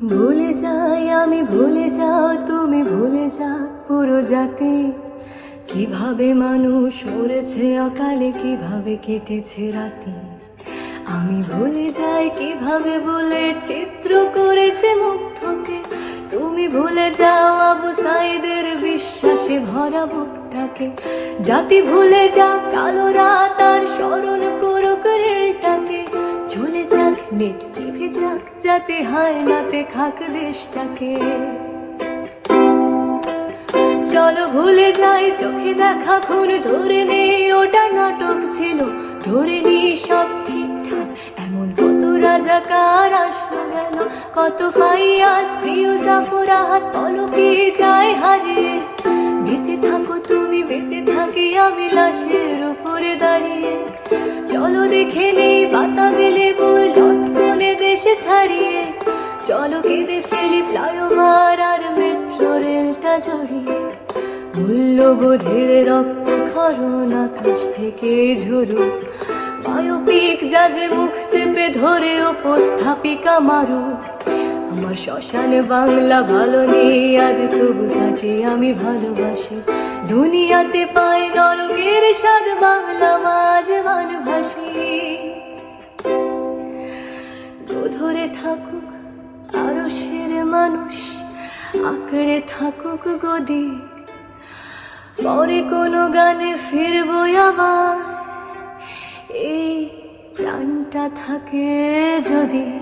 ভুলে যাই আমি, ভুলে যাও তুমি, ভুলে যাও পুরো জাতি। কিভাবে মানুষ মরেছে অকালে, কিভাবে কেটেছে রাতি। আমি ভুলে যাই কিভাবে বুলেট চিত্র করেছে মুগ্ধকে। তুমি ভুলে যাও আবু সাইদের বিশ্বাসে ভরা বুকটাকে। জাতি ভুলে যাও কালো রাত আর স্মরণ করুক রেলটাকে। চলে যাক নেট নিভে যাক, যাতে হায় নাতে খাক দেশটাকে। চলো ভুলে যাই চোখে দেখা খুন, ধরে নেই ওটা নাটক ছিল। ধরে নেই সব ঠিকঠাক, এমন কত রাজাকার আসলো গেল। কত ফাইয়াজ প্রিয় জাফরাত পলকে যায় হারিয়ে। বেঁচে থাকো তুমি, বেঁচে থাকি আমি লাশের উপরে দাঁড়িয়ে। চলো দেখে নেই বাতাবি লেবুর লটকনে দেশে ছাড়িয়ে। চলো কেঁদে ফেলি ফ্লাইওভার আর মেট্রো রেলটা জড়িয়ে। মূল্যবোধের রক্ত ক্ষরণ আকাশ থেকে ঝরুক। বায়োপিক জাজে মুখ চেপে ধরে উপস্থাপিকা মারো। আমার শ্মশানে বাংলা ভালো নেই আজ, তবু তাকে আমি ভালোবাসি। দুনিয়াতে পাই নরকের স্বাদ, বাংলা মাঝ ভাসি। ধরে থাকুক আরো সের মানুষ, আঁকড়ে থাকুক গদি। পরে কোনো গানে ফিরবো আবার, এই প্রাণটা থাকে যদি।